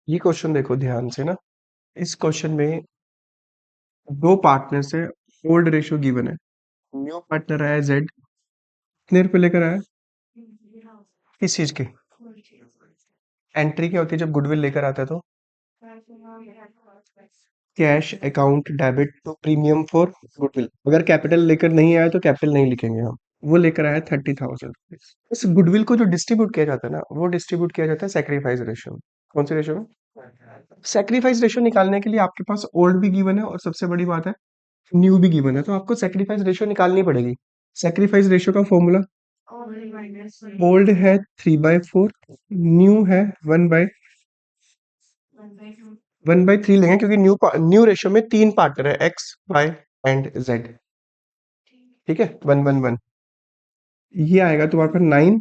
ये क्वेश्चन देखो ध्यान से ना। इस क्वेश्चन में दो पार्टनर्स है, ओल्ड रेशियो गिवन है। न्यू पार्टनर आया जेड, कितने रुपए लेकर आया? किस चीज की एंट्री क्या होती है जब गुडविल लेकर आता है? तो cash account debit to premium for goodwill. अगर कैपिटल लेकर नहीं आया तो कैपिटल नहीं लिखेंगे हम। वो लेकर आया 30,000। इस गुडविल को जो डिस्ट्रीब्यूट किया जाता है ना, वो डिस्ट्रीब्यूट किया जाता है सेक्रीफाइस रेशियो में। कौन सी रेशियो में? सेक्रीफाइस रेशियो निकालने के लिए आपके पास ओल्ड भी गिवन है और सबसे बड़ी बात है न्यू भी गिवन है, तो आपको सेक्रीफाइस रेशियो निकालनी पड़ेगी। सेक्रीफाइस रेशियो का फॉर्मूला ओल्ड है 3/4, न्यू है 1/3 लेंगे क्योंकि न्यू रेशियो में तीन पार्टनर है, एक्स वाई एंड जेड। ठीक है, 1 1 1। ये आएगा तुम्हारे पास 9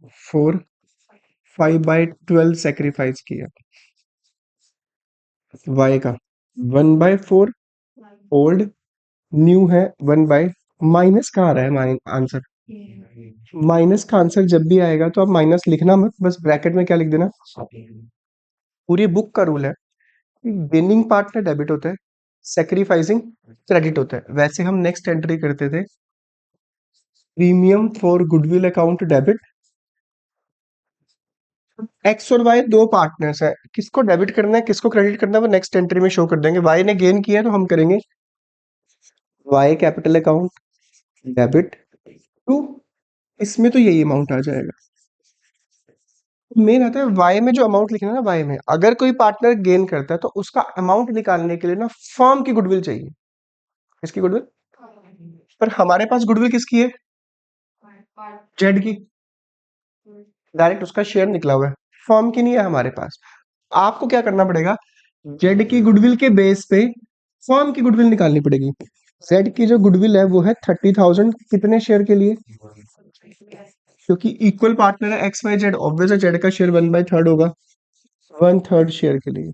- 4, 5/12 सेक्रीफाइस किया वाई का। 1/4 ओल्ड, न्यू है 1/। माइनस कहाँ आ रहा है आंसर? माइनस का आंसर जब भी आएगा तो आप माइनस लिखना मत, बस ब्रैकेट में क्या लिख देना। पूरी बुक का रूल है, गेनिंग पार्टनर डेबिट होता है, सेक्रीफाइसिंग क्रेडिट होता है। वैसे हम नेक्स्ट एंट्री करते थे premium for goodwill account debit. X और वाई दो पार्टनर्स है, किसको डेबिट करना है किसको क्रेडिट करना है वो नेक्स्ट एंट्री में शो कर देंगे। वाई ने गेन किया है तो हम करेंगे Y capital account debit to, इसमें तो यही अमाउंट आ जाएगा। मेन आता है वाई में जो अमाउंट लिखना है ना, वाई में अगर कोई पार्टनर गेन करता है तो उसका अमाउंट निकालने के लिए ना फर्म की गुडविल चाहिए। किसकी गुडविल? पर हमारे पास गुडविल किसकी है? जेड की। डायरेक्ट उसका शेयर निकला हुआ है, फर्म की नहीं है हमारे पास। आपको क्या करना पड़ेगा, जेड की गुडविल के बेस पे फर्म की गुडविल निकालनी पड़ेगी। जेड की जो गुडविल है वो है 30,000, कितने शेयर के लिए? क्योंकि इक्वल पार्टनर है एक्स वाई जेड, ऑब्वियस है जेड का शेयर 1/3 होगा, 1/3 शेयर के लिए।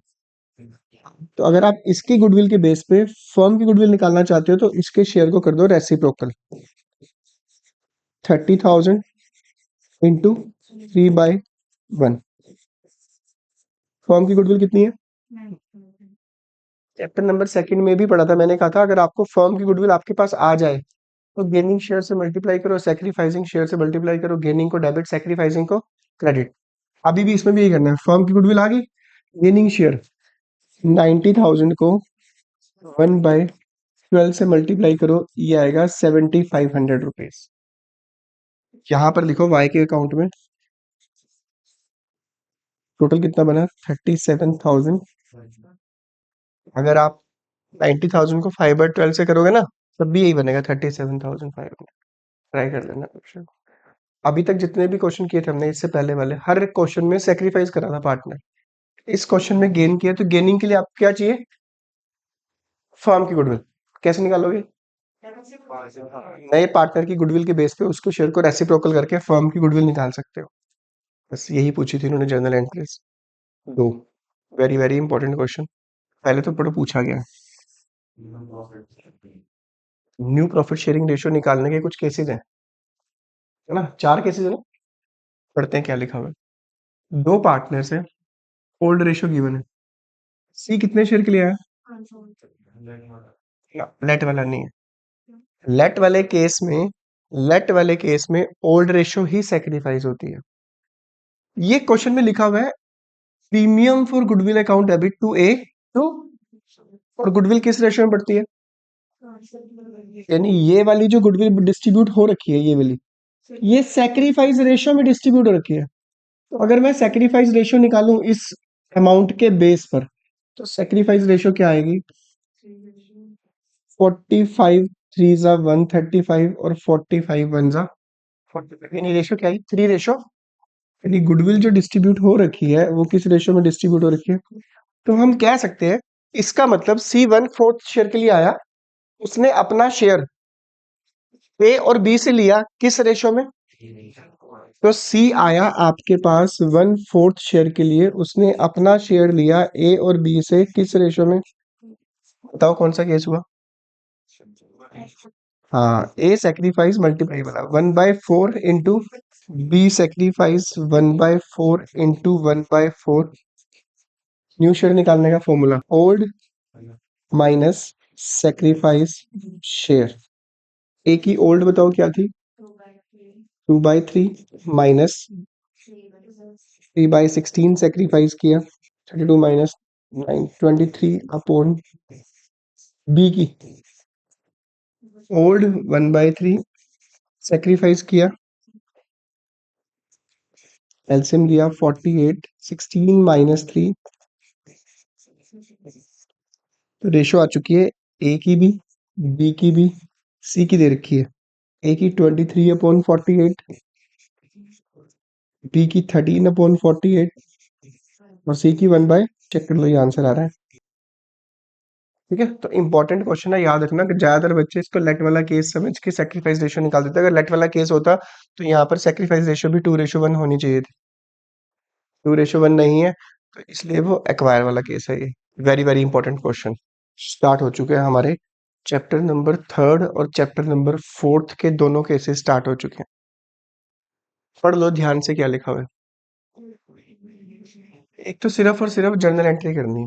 तो अगर आप इसकी गुडविल के बेस पे फर्म की गुडविल निकालना चाहते हो तो इसके शेयर को कर दो रेसिप्रोकल, 30,000 इंटू 3/1। फर्म की गुडविल कितनी है? चैप्टर नंबर सेकंड में भी पढ़ा था, मैंने कहा था अगर आपको फर्म की गुडविल आपके पास आ जाए तो गेनिंग शेयर से मल्टीप्लाई करो, सेक्रीफाइसिंग शेयर से मल्टीप्लाई करो, गेनिंग को डेबिट सेक्रीफाइसिंग को क्रेडिट। अभी भी इसमें भी यही करना है, फर्म की गुडविल आ गई, गेनिंग शेयर 90,000 को 1/12 से मल्टीप्लाई करो, ये आएगा 7,500 रुपीज। यहाँ पर लिखो वाई के अकाउंट में टोटल कितना बना, 37,000। अगर आप 90,000 को 5/12 से करोगे ना तब भी यही बनेगा 37,500। ट्राई कर लेना क्वेश्चन। अभी तक जितने भी क्वेश्चन किए थे हमने इससे पहले वाले, हर एक क्वेश्चन में सेक्रीफाइस करा था पार्टनर। इस क्वेश्चन में गेन किया तो गेनिंग के लिए आपको क्या चाहिए? फर्म की गुडविल। कैसे निकालोगे? नए पार्टनर की गुडविल के बेस पे उसको शेयर को रेसिप्रोकल करके फर्म की गुडविल निकाल सकते हो। बस यही पूछी थी उन्होंने जर्नल एंट्रीज दो। वेरी वेरी इंपॉर्टेंट क्वेश्चन, पहले तो पढ़ो पूछा गया। न्यू प्रॉफिट शेयरिंग रेशियो निकालने के कुछ केसेस हैं, है ना, 4 केसेस है ना। पढ़ते हैं क्या लिखा हुआ है। दो पार्टनर्स हैं, ओल्ड रेशियो गिवन है। सी कितने शेयर के लिए आया? लेट वाला नहीं है। लेट वाले केस में ओल्ड रेशियो ही सेक्रीफाइस होती है। ये क्वेश्चन में लिखा हुआ है premium for goodwill account debit to A to, और गुडविल किस रेशियो में बढ़ती है? यानी ये वाली जो गुडविल डिस्ट्रीब्यूट हो रखी है, ये वाली ये सेक्रीफाइस रेशियो में डिस्ट्रीब्यूट हो रखी है। तो अगर मैं सेक्रीफाइस रेशियो निकालूं इस अमाउंट के बेस पर तो सेक्रीफाइस रेशियो क्या आएगी? 45 3 जा 135 और 45 1 जा 45। यानी रेशियो क्या है? 3 रेशियो। यानी गुडविल जो डिस्ट्रीब्यूट हो रखी है वो किस रेशियो में डिस्ट्रीब्यूट हो रखी है? तो हम कह सकते हैं इसका मतलब C1/4 शेयर के लिए आया, उसने अपना शेयर ए और बी से लिया किस रेशियो में? तो सी आया आपके पास 1/4 शेयर के लिए, उसने अपना शेयर लिया ए और बी से किस रेशियो में? बताओ कौन सा केस हुआ? हाँ, ए सेक्रीफाइस मल्टीप्लाई वाला 1/4 into B sacrifice 1/4 into 1/4 new share निकालने का formula old minus sacrifice share. A की ओल्ड बताओ क्या थी? 2/3 माइनस 3/16 सेक्रीफाइस किया 32 माइनस 9 23 अपॉन बी की ओल्ड 1/3 सेक्रीफाइस किया एलसीएम लिया 48 16 माइनस 3 तो रेशो आ चुकी है ए की भी बी की भी सी की दे रखी है। ए की 23/48 बी की 13/48 और सी की 1/। चेक कर लो ये आंसर आ रहा है। ठीक है, तो इंपॉर्टेंट क्वेश्चन है, याद रखना कि ज्यादातर बच्चे इसको लेट वाला केस समझ के सेक्रीफाइस रेशियो निकाल देते हैं। अगर लेट वाला केस होता तो यहाँ पर सेक्रीफाइस रेशियो भी 2:1 होनी चाहिए थी। 2:1 नहीं है, तो इसलिए वो एक्वायर वाला केस है। ये very very important question start हो चुके हैं हमारे चैप्टर नंबर 3 और चैप्टर नंबर 4 के दोनों केसेस स्टार्ट हो चुके हैं। पढ़ लो ध्यान से क्या लिखा हुआ है। एक तो सिर्फ और सिर्फ जर्नल एंट्री करनी है।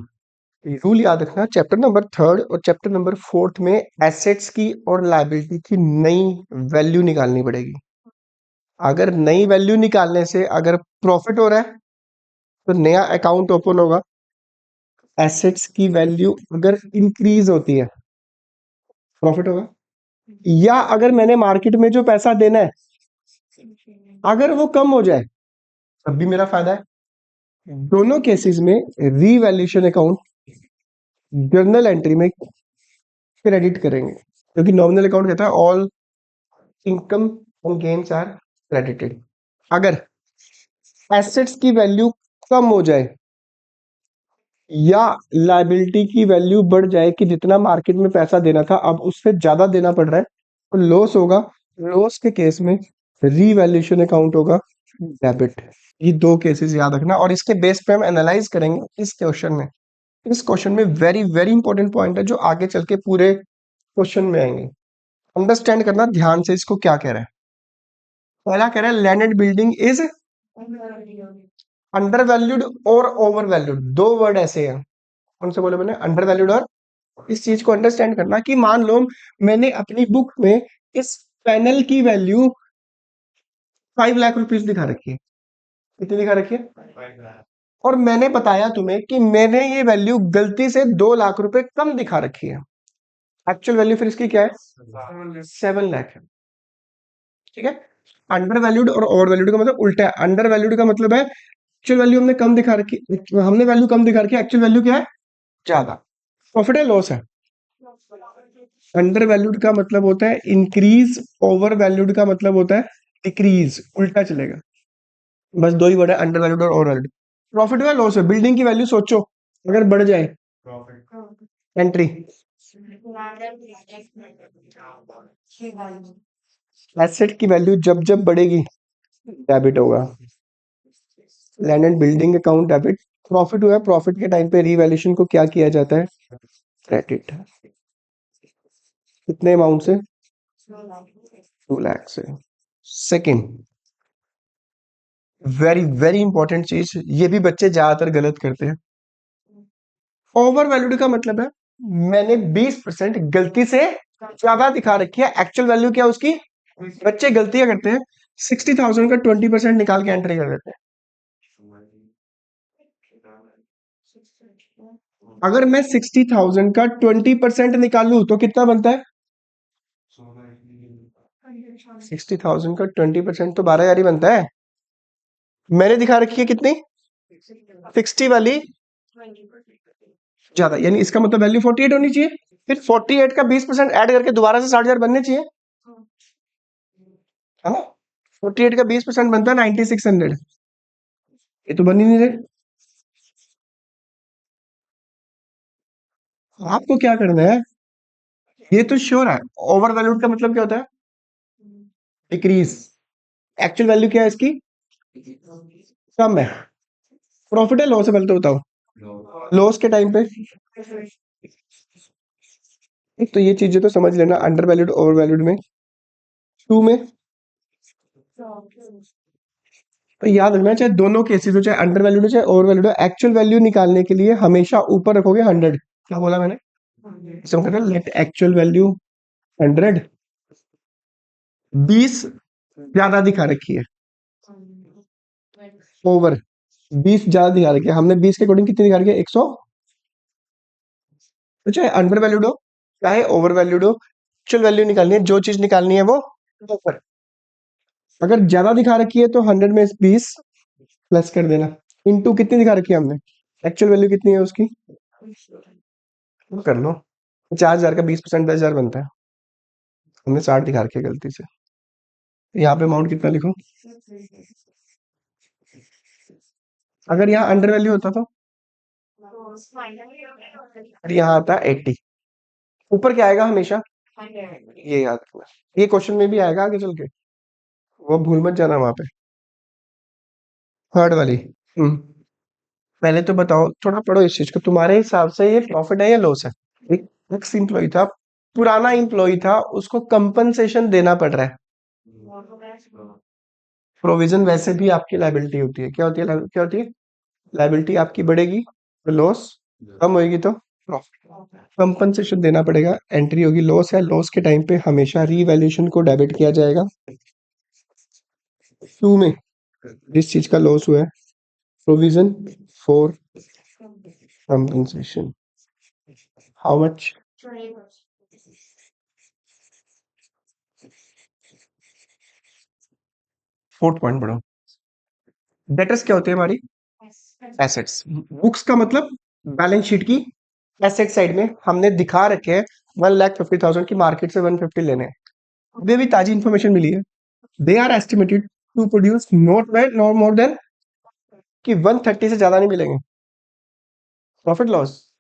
रूल याद रखना, चैप्टर नंबर 3 और चैप्टर नंबर 4 में एसेट्स की और लायबिलिटी की नई वैल्यू निकालनी पड़ेगी। अगर नई वैल्यू निकालने से अगर प्रॉफिट हो रहा है तो नया अकाउंट ओपन होगा। एसेट्स की वैल्यू अगर इंक्रीज होती है प्रॉफिट होगा, या अगर मैंने मार्केट में जो पैसा देना है अगर वो कम हो जाए तब भी मेरा फायदा है। दोनों केसेस में रीवैल्यूएशन अकाउंट जर्नल एंट्री में क्रेडिट करेंगे, क्योंकि नॉमिनल अकाउंट कहता है all income and gains are credited. अगर एसेट्स की वैल्यू कम हो जाए या लायबिलिटी की वैल्यू बढ़ जाए कि जितना मार्केट में पैसा देना था अब उससे ज्यादा देना पड़ रहा है तो लॉस होगा। लॉस के केस में रीवैल्यूएशन अकाउंट होगा डेबिट। ये दो केसेस याद रखना और इसके बेस पे हम एनालाइज करेंगे इस क्वेश्चन में। इस क्वेश्चन में वेरी वेरी इंपॉर्टेंट पॉइंट है जो आगे चल के पूरे क्वेश्चन में आएंगे। अंडरस्टैंड करना ध्यान से इसको क्या कह रहा है। पहला कह रहा है land and building is under valued और ओवर वैल्यूड। दो वर्ड ऐसे हैं, कौन से बोले मैंने? अंडर वैल्यूड और। इस चीज को अंडरस्टैंड करना कि मान लो मैंने अपनी बुक में इस पैनल की वैल्यू 5 लाख रुपीज दिखा रखी है। कितनी दिखा रखी है? और मैंने बताया तुम्हें कि मैंने ये वैल्यू गलती से 2 लाख रुपए कम दिखा रखी है। एक्चुअल वैल्यू फिर इसकी क्या है? 7 लाख है। ठीक है, अंडर वैल्यूड और ओवर वैल्यूड का मतलब उल्टा है। अंडर वैल्यूड का मतलब है एक्चुअल वैल्यू हमने कम दिखा रखी, हमने वैल्यू कम दिखा रखी है, एक्चुअल वैल्यू क्या है? ज्यादा। प्रॉफिट है लॉस है? अंडर वैल्यूड का मतलब होता है इंक्रीज, ओवर वैल्यूड का मतलब होता है डिक्रीज, उल्टा चलेगा। बस दो ही वर्ड है, अंडर वैल्यूड और ओवर वैल्यूड। प्रॉफिट है लॉस है? बिल्डिंग की वैल्यू सोचो अगर बढ़ जाए, एंट्री। एसेट की वैल्यू जब जब बढ़ेगी डेबिट होगा। Land and building account debit. Profit हुआ है, प्रॉफिट के टाइम पे रीवैल्यूएशन को क्या किया जाता है? क्रेडिट। कितने अमाउंट से? 2 लाख से। सेकंड वेरी वेरी इंपॉर्टेंट चीज, ये भी बच्चे ज्यादातर गलत करते हैं। ओवर वैल्यूड का मतलब है मैंने 20% गलती से ज्यादा दिखा रखी है, एक्चुअल वैल्यू क्या है उसकी? बच्चे गलतियां करते हैं, 60,000 का 20% निकाल के एंट्री कर देते हैं। अगर मैं 60,000 का 20% निकालूं तो कितना बनता है? 60,000 का 20% तो 12,000 ही बनता है। मैंने दिखा रखी है कितनी? 60 वाली ज्यादा, यानी इसका मतलब वैल्यू 48 होनी चाहिए। फिर 48 का 20% ऐड करके दोबारा से 60,000 बनने चाहिए, है ना? 48 का 20% बनता है 9600। ये तो बन ही नहीं रहे। आपको क्या करना है, ये तो श्योर है। ओवर वैल्यूड का मतलब क्या होता है? डिक्रीज। एक्चुअल वैल्यू क्या है इसकी? कम है। प्रॉफिट है लॉस है? पहले तो बताओ लॉस के टाइम पे। एक तो ये चीजें तो समझ लेना, अंडर वैल्यूड ओवर वैल्यूड में। टू में तो याद रखना, चाहे दोनों केसेस हो, चाहे अंडर वैल्यूड हो चाहे ओवर वैल्यूड हो, एक्चुअल वैल्यू निकालने के लिए हमेशा ऊपर रखोगे 100। क्या बोला मैंने? इसमें कहते हैं लेट एक्चुअल वैल्यू 100, 20 ज्यादा दिखा रखी है, ओवर 20 ज्यादा दिखा रखी है, हमने 20 के अकॉर्डिंग कितनी दिखा रखी है, 100। तो चाहे अंडर वैल्यूड हो चाहे ओवर वैल्यूड हो, एक्चुअल वैल्यू निकालनी है, जो चीज निकालनी है वो ऊपर। अगर ज्यादा दिखा रखी है तो 100 में 20 प्लस कर देना, इनटू कितनी दिखा रखी है हमने, एक्चुअल वैल्यू कितनी है उसकी, वो कर लो। 50,000 का 20% 10,000 बनता है, हमने 60 दिखा रखी है गलती से। यहाँ पे अमाउंट कितना लिखो, अगर यहाँ अंडर वैल्यू होता तो, और यहाँ आता है 80, ऊपर क्या आएगा हमेशा, ये याद रखना, ये क्वेश्चन में भी आएगा आगे चल के, वो भूल मत जाना वहां पे। थर्ड वाली, हम्म, पहले तो बताओ, थोड़ा पढ़ो इस चीज को, तुम्हारे हिसाब से ये प्रॉफिट है या लॉस है? एक एक्स इम्प्लॉय था, पुराना इम्प्लॉय था, उसको कंपनसेशन देना पड़ रहा है। प्रोविजन वैसे भी आपकी लायबिलिटी होती है, क्या होती है, क्या होती है, लायबिलिटी आपकी बढ़ेगी तो लॉस, कम होगी तो प्रॉफिट। कंपनसेशन देना पड़ेगा, एंट्री होगी लॉस है, लॉस के टाइम पे हमेशा रीवैल्यूएशन को डेबिट किया जाएगा। टू में जिस चीज का लॉस हुआ है, provision for compensation, how much, 4 point बढ़ो। डेटर्स क्या होती है हमारी, एसेट्स। बुक्स का मतलब बैलेंस शीट की एसेट साइड में हमने दिखा रखे हैं 1,50,000 की, मार्केट से 150 लेने हैं, अभी भी ताजी इंफॉर्मेशन मिली है। They are estimated to produce not by not more than, कि 130 से ज्यादा नहीं मिलेंगे। प्रॉफिट लॉस,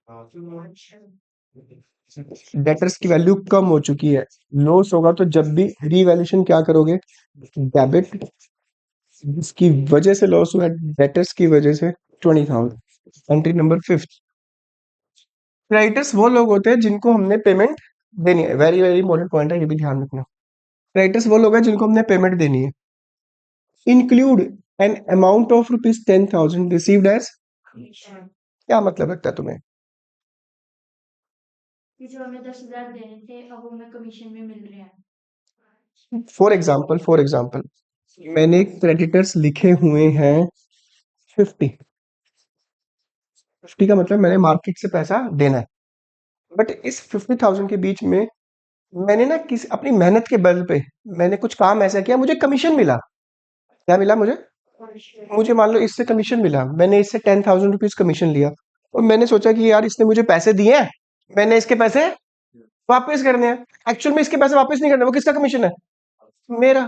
डेटर्स की वैल्यू कम हो चुकी है, लॉस होगा तो जब भी रीवैल्यूएशन क्या करोगे, डेबिट, जिसकी वजह से लॉस हुआ, डेटर्स की वजह से 20,000। एंट्री नंबर 5, क्रेडिटर्स वो लोग होते हैं जिनको हमने पेमेंट देनी है, वेरी वेरी इंपॉर्टेंट पॉइंट है, ये भी ध्यान रखना। क्रेडिटर्स वो लोग हैं जिनको हमने पेमेंट देनी है। Include an amount of ₹10,000 received as, क्या मतलब लगता है तुम्हें? फॉर एग्जाम्पल मैंने क्रेडिटर्स लिखे हुए हैं 50, 50 का मतलब मैंने मार्केट से पैसा देना है, बट इस 50,000 के बीच में मैंने ना किसी अपनी मेहनत के बल पे मैंने कुछ काम ऐसा किया, मुझे कमीशन मिला। क्या मिला मुझे, मुझे मान लो इससे कमीशन मिला, मैंने इससे 10,000 रुपीज कमीशन लिया, और मैंने सोचा कि यार इसने मुझे पैसे दिए हैं, मैंने इसके पैसे वापस करने हैं। एक्चुअल में इसके पैसे वापस नहीं करने, वो किसका कमीशन है, मेरा।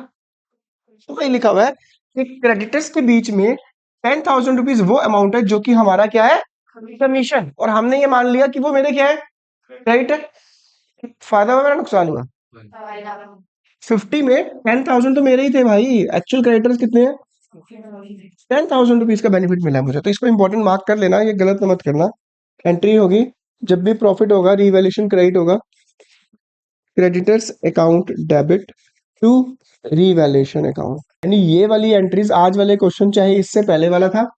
तो वही लिखा हुआ है कि क्रेडिटर्स के बीच में 10,000 रुपीज वो अमाउंट है जो कि हमारा क्या है, कमीशन, और हमने ये मान लिया कि वो मेरे क्या है, क्रेडिटर। फायदा हुआ मेरा नुकसान हुआ, 50 में 10,000 तो मेरे ही थे भाई, एक्चुअल क्रेडिटर्स कितने हैं, 10,000 रुपीज का बेनिफिट मिला है मुझे, तो इसको इंपॉर्टेंट मार्क कर लेना, ये गलत मत करना। एंट्री होगी जब भी प्रॉफिट होगा, रिवैल्यूएशन क्रेडिट होगा, creditors account debit to revaluation account. यानी ये वाली एंट्रीज, आज वाले क्वेश्चन चाहे इससे पहले वाला था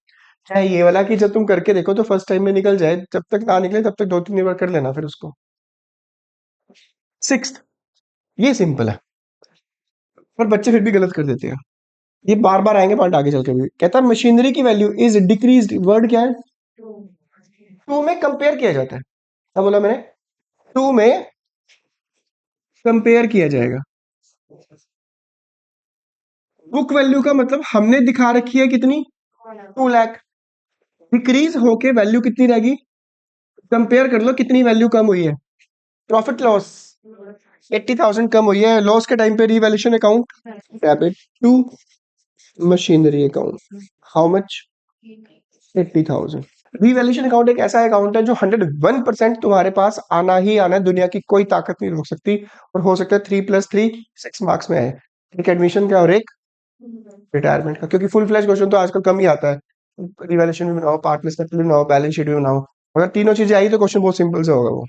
चाहे ये वाला, कि जब तुम करके देखो तो फर्स्ट टाइम में निकल जाए, जब तक ना निकले तब तक 2-3 बार कर लेना फिर उसको। सिक्स्थ, ये सिंपल है, पर बच्चे फिर भी गलत कर देते हैं, ये बार बार आएंगे पॉइंट आगे चल के भी। कहता है मशीनरी की वैल्यू इज डिक्रीज्ड, वर्ड क्या है, टू में कंपेयर किया जाता है। क्या बोला मैंने, टू में कंपेयर किया जाएगा। बुक वैल्यू का मतलब हमने दिखा रखी है कितनी, 2 लाख, डिक्रीज होके वैल्यू कितनी रहेगी, कंपेयर कर लो कितनी वैल्यू कम हुई है, प्रॉफिट लॉस 80,000 कम हुई है, लॉस के टाइम पे revaluation account debit to machinery account, how much, 80,000। Revaluation account एक ऐसा अकाउंट है जो 101% तुम्हारे पास आना ही आना है, दुनिया की कोई ताकत नहीं रोक सकती, और हो सकता है 3+3 6 मार्क्स में आए, एक एडमिशन का और एक रिटायरमेंट का, क्योंकि फुल फ्लैश क्वेश्चन तो आजकल कम ही आता है, रिवैल्यूएशन भी बनाओ, पार्टनर स्टेटमेंट भी बनाओ, बैलेंस शीट भी बनाओ, अगर तीनों चीजें आई तो क्वेश्चन बहुत सिंपल से होगा वो।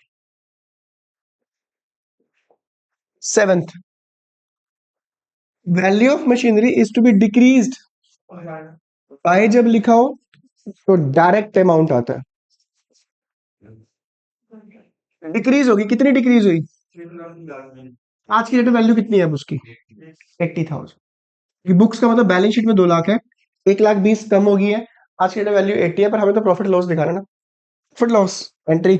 Seventh, value of machinery is to be decreased by जब लिखा हो तो डायरेक्ट अमाउंट आता है। डिक्रीज होगी, कितनी डिक्रीज हुई? आज की डेट में वैल्यू कितनी है अब उसकी? 80,000। बुक्स का मतलब बैलेंस शीट में 2 लाख है, 1,20,000 कम हो गई है। आज की डेट में वैल्यू 80 है, पर हमें तो प्रॉफिट लॉस दिखाना है ना। Profit loss entry,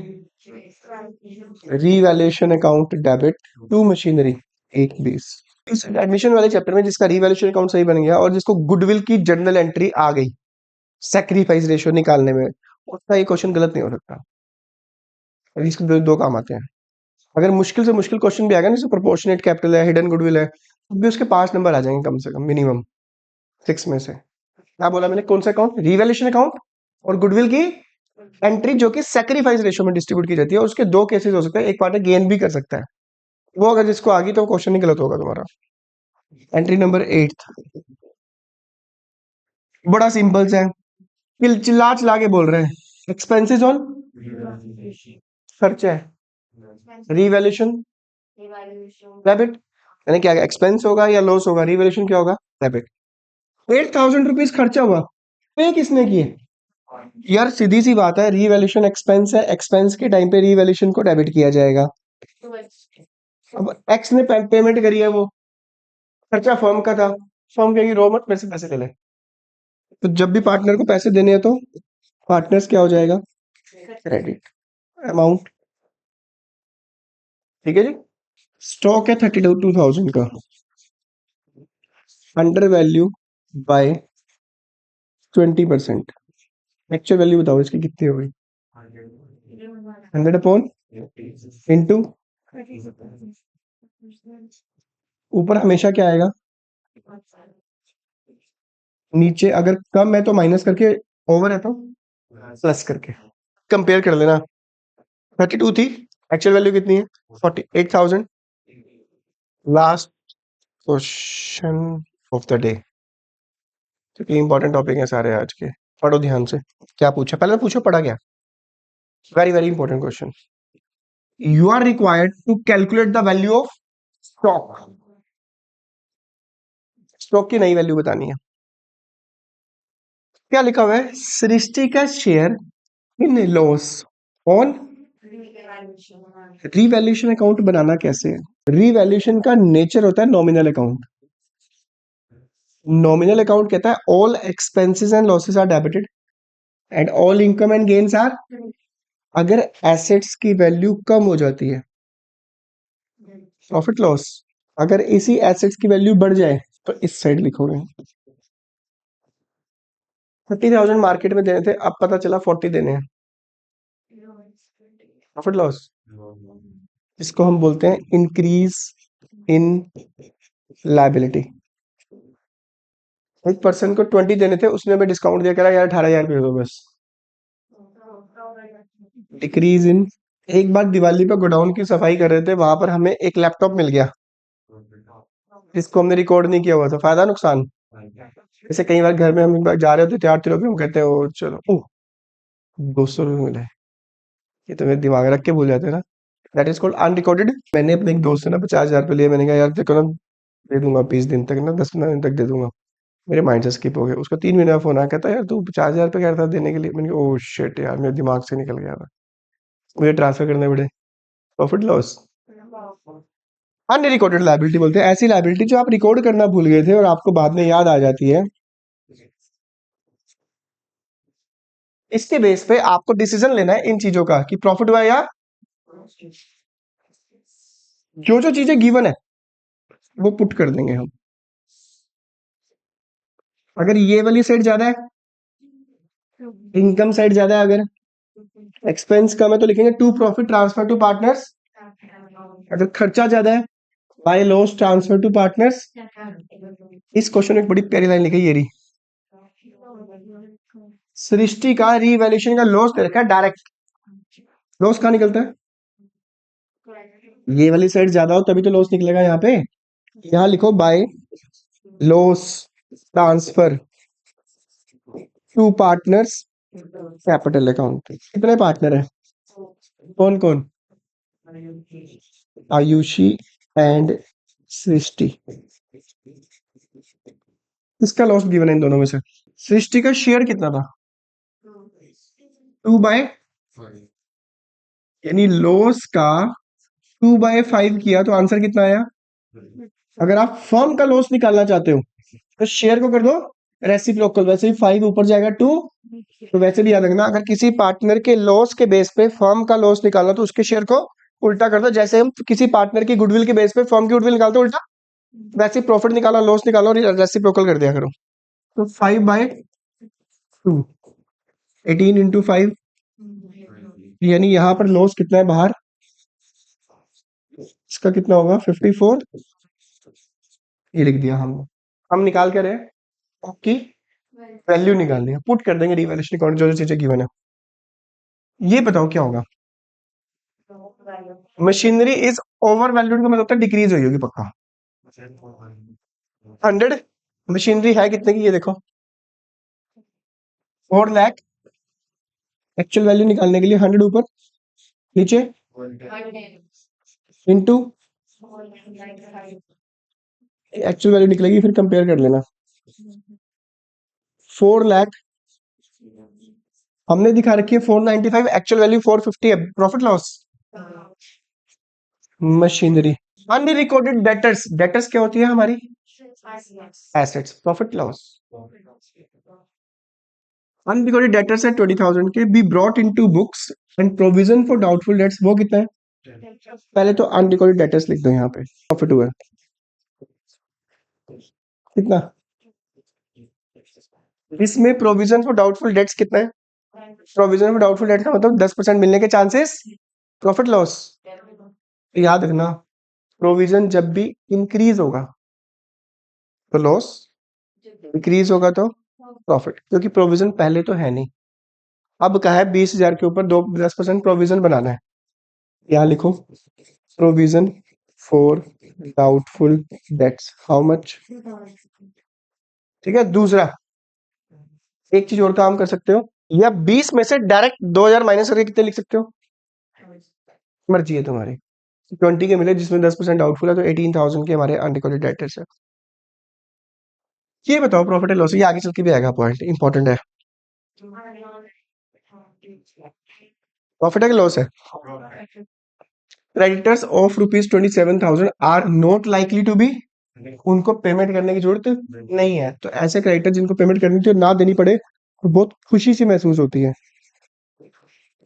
revaluation account debit to machinery 1,20। इस एडमिशन वाले चैप्टर में जिसका रीवैल्यूएशन अकाउंट सही बन गया और जिसको गुडविल की जर्नल एंट्री आ गई सैक्रिफाइस रेशियो निकालने में, उसका ये क्वेश्चन गलत नहीं हो सकता। और इसके दो काम आते हैं। अगर मुश्किल से मुश्किल क्वेश्चन भी आएगा ना, जैसे प्रोपोर्शनेट कैपिटल है, हिडन गुडविल है, तो भी उसके 5 नंबर आ जाएंगे कम से कम, मिनिमम 6 में से। क्या बोला मैंने? कौन सा अकाउंट? रीवैल्यूएशन अकाउंट और गुडविल की एंट्री जो कि सैक्रिफाइस रेशियो में डिस्ट्रीब्यूट की जाती है। और उसके दो केसेस हो सकते हैं, एक पार्टनर गेन भी कर सकता है। वो अगर जिसको आ गई तो क्वेश्चन ही गलत होगा तुम्हारा। एंट्री नंबर 8 बड़ा सिंपल सा है, चिल्ला चिल्ला के बोल रहे हैं। एक्सपेंसेस ऑन खर्चा है, रीवैल्यूएशन डेबिट, यानी क्या एक्सपेंस होगा या लॉस होगा? रीवैल्यूएशन क्या होगा? डेबिट। 8,000 रुपीज खर्चा हुआ, पे किसने किए? यार सीधी सी बात है, रीवैल्यूएशन एक्सपेंस है, एक्सपेंस के टाइम पे रीवैल्यूएशन को डेबिट किया जाएगा। अब एक्स ने पेमेंट करी है, वो खर्चा फर्म का था, फर्म कहेगी रो मत, मेरे से पैसे ले ले। तो जब भी पार्टनर को पैसे देने हैं तो पार्टनर्स क्या हो जाएगा? Credit amount. ठीक है जी। स्टॉक है 32,000 का, under value by 20%। Actual value बताओ इसकी कितनी होगी? 100 अपॉन इंटू, ऊपर हमेशा क्या आएगा? नीचे अगर कम है तो माइनस करके, ओवर है तो प्लस करके। कंपेयर कर लेना, 32 थी, एक्चुअल वैल्यू कितनी है? 48,000। Last question of the day, क्योंकि इंपॉर्टेंट टॉपिक है सारे आज के, पढ़ो ध्यान से। क्या पूछा पहले तो पूछो, पढ़ा क्या? Very very important question. You are required to calculate the value of stock. Stock की नई वैल्यू बतानी है। क्या लिखा हुआ है? सृष्टि का share in loss on revaluation account बनाना कैसे है? रीवैल्यूएशन का नेचर होता है नॉमिनल अकाउंट। नॉमिनल अकाउंट कहता है all expenses and losses are debited and all income and gains are. अगर एसेट्स की वैल्यू कम हो जाती है, प्रॉफिट लॉस। अगर इसी एसेट्स की वैल्यू बढ़ जाए तो इस साइड लिखोगे। 30,000 मार्केट में देने थे, अब पता चला 40 देने हैं, प्रॉफिट लॉस। इसको हम बोलते हैं इंक्रीज इन लायबिलिटी। एक पर्सन को 20 देने थे, उसने हमें डिस्काउंट दिया, कह रहा यार 18,000 दे दो बस। डिक्रीज इन, एक बार दिवाली पर गोडाउन की सफाई कर रहे थे, वहां पर हमें एक लैपटॉप मिल गया, जिसको हमने रिकॉर्ड नहीं किया हुआ था। फायदा नुकसान? जैसे कई बार घर में हम एक बार जा रहे होते तैयार थे लोग, हम कहते हैं ओ चलो, 200 रुपये मिले, ये तो मेरे दिमाग रख के भूल जाते हैं ना। That is called unrecorded. मैंने अपने एक दोस्त से ना 50,000 रुपये लिए, मैंने कहा यार देखो ना, दे दूंगा 20 दिन तक ना, 10 दिन तक दे दूंगा। मेरे माइंड से स्किप हो गया, उसका 3 महीने में फोन आया, कहता है यार तू 50,000 रुपये कह रहा था देने के लिए। मैंने कहा ओ शिट यार, मेरे दिमाग से निकल गया था, मुझे ट्रांसफर करने पड़े। प्रॉफिट लॉस, अनरिकॉर्डेड लायबिलिटी बोलते हैं ऐसी लायबिलिटी जो आप रिकॉर्ड करना भूल गए थे और आपको बाद में याद आ जाती है। इसके बेस पे आपको डिसीजन लेना है इन चीजों का कि प्रॉफिट हुआ या, जो जो चीजें गिवन है वो पुट कर देंगे हम। अगर ये वाली साइड ज्यादा है, इनकम साइड ज्यादा है, अगर एक्सपेंस कम है तो लिखेंगे to profit transfer to partners. अगर खर्चा ज्यादा है, by loss transfer to partners. इस क्वेश्चन में एक बड़ी प्यारी लाइन लिखी है, ये रही। सृष्टि का रीवैल्यूएशन का लॉस दे रखा है डायरेक्ट। लॉस कहाँ निकलता है? ये वाली साइड ज्यादा हो तभी तो लॉस निकलेगा यहाँ पे। यहाँ लिखो by loss transfer to partners capital account. कितने पार्टनर है? कौन कौन? आयुषी एंड सृष्टि। इसका लॉस गिवन है इन दोनों में से। सृष्टि का शेयर कितना था? 2/5, यानी लॉस का 2/5 किया तो आंसर कितना आया? अगर आप फर्म का लॉस निकालना चाहते हो तो शेयर को कर दो रेसिप्रोकल, वैसे भी 5 ऊपर जाएगा 2, तो वैसे भी याद रखना अगर किसी पार्टनर के लॉस के बेस पे फर्म का लॉस निकालना तो उसके शेयर को उल्टा कर दो, जैसे हम किसी पार्टनर की गुडविल के बेस पे फर्म की गुडविल निकालते उल्टा, वैसे प्रॉफिट निकाला लॉस निकालो और रेसिप्रोकल कर दिया करो। तो 5/2, 18 × 5, यानी यहाँ पर लॉस कितना है बाहर, इसका कितना होगा 54, ये लिख दिया हमने। हम निकाल के रहे की वैल्यू निकालनी है, पुट कर देंगे रिवैल्यूएशन अकाउंट जो जो चीजें गिवन है। ये बताओ क्या होगा? मशीनरी इज ओवर वैल्यूड का मतलब होता है डिक्रीज हुई होगी पक्का। 100 मशीनरी है कितने की, ये देखो 4 लाख, एक्चुअल वैल्यू निकालने के लिए 100 ऊपर नीचे इंटू एक्चुअल वैल्यू निकलेगी, फिर कंपेयर कर लेना। 4 लाख हमने दिखा रखी है 495, एक्चुअल वैल्यू 450 है, profit loss machinery. Unrecorded debtors, debtors क्या होती है हमारी? Assets, profit loss. Unrecorded debtors है 20,000 के, be brought into books and provision for doubtful debts, वो कितना है? पहले तो अनरिकॉर्डेड डेटर्स लिख दो यहाँ पे, प्रॉफिट हुआ कितना? इसमें प्रोविजन फॉर डाउटफुल डेट्स कितना है? प्रोविजन फॉर डाउटफुल डेट्स का मतलब 10% मिलने के चांसेस, प्रॉफिट लॉस। याद रखना प्रोविजन जब भी इंक्रीज होगा तो लॉस, इंक्रीज होगा तो प्रॉफिट, क्योंकि प्रोविजन पहले तो है नहीं। अब कहा है 20,000 के ऊपर 10% प्रोविजन बनाना है, यहाँ लिखो provision for doubtful debts how much. ठीक है, दूसरा एक चीज और काम कर सकते हो, या 20 में से डायरेक्ट 2,000 माइनस करके कितने लिख सकते हो, मर्जी है तुम्हारी। 20 के मिले जिसमें 10% डाउटफुल है तो 18,000 के हमारे अनरिकॉर्डेड डेटर्स है। ये बताओ प्रॉफिट एंड लॉस, ये आगे चल के भी आएगा, पॉइंट इंपॉर्टेंट है। प्रॉफिट है कि लॉस है? Creditors of ₹27,000 are not likely to be, उनको पेमेंट करने की जरूरत नहीं है, तो ऐसे क्रेडिटर जिनको पेमेंट करनी थी और ना देनी पड़े तो बहुत खुशी सी महसूस होती है।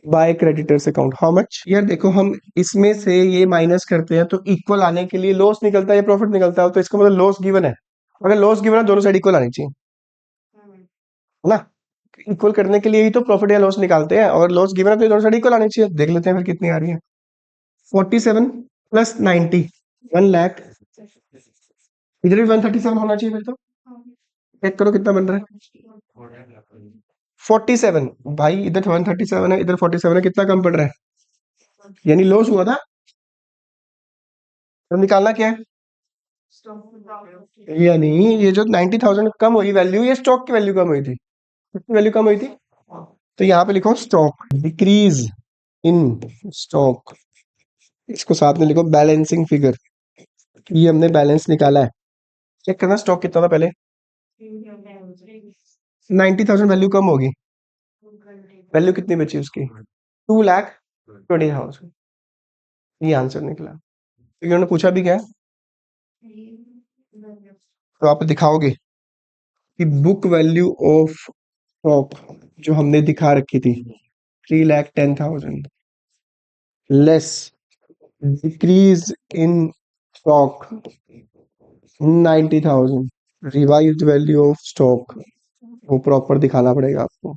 By creditors account how much, यार देखो हम इसमें से ये माइनस करते हैं तो इक्वल आने के लिए लॉस निकलता है या प्रॉफिट निकलता है, तो इसका मतलब लॉस गिवन है, अगर लॉस गिवन है दोनों साइड इक्वल आनी चाहिए, है ना? इक्वल करने के लिए ही तो प्रॉफिट या लॉस निकालते हैं, और लॉस गिवन है तो दोनों साइड इक्वल आनी चाहिए। देख लेते हैं फिर कितनी आ रही है। 47 प्लस 90, 1 लाख, इधर भी 137 होना चाहिए फिर तो। चेक करो कितना बन रहा है, 47। भाई इधर 137 है, इधर 47 है, कितना कम पड़ रहा है, यानी लॉस हुआ था, तो निकालना क्या है, यानी ये जो 90,000 कम हुई वैल्यू, ये स्टॉक की वैल्यू कम हुई थी, कितनी वैल्यू कम हुई थी, तो यहाँ पे लिखो स्टॉक डिक्रीज इन स्टॉक, इसको साथ में लिखो बैलेंसिंग फिगर, ये हमने बैलेंस निकाला है। चेक करना स्टॉक कितना था पहले, 90,000 वैल्यू कम होगी, वैल्यू कितनी बची उसकी, 2,20,000, ये आंसर निकला। तो इन्होंने पूछा भी क्या है, तो आप दिखाओगे कि बुक वैल्यू ऑफ स्टॉक जो हमने दिखा रखी थी 3,10,000 less decrease in stock 90,000, revised value of stock, वो प्रॉपर दिखाना पड़ेगा आपको।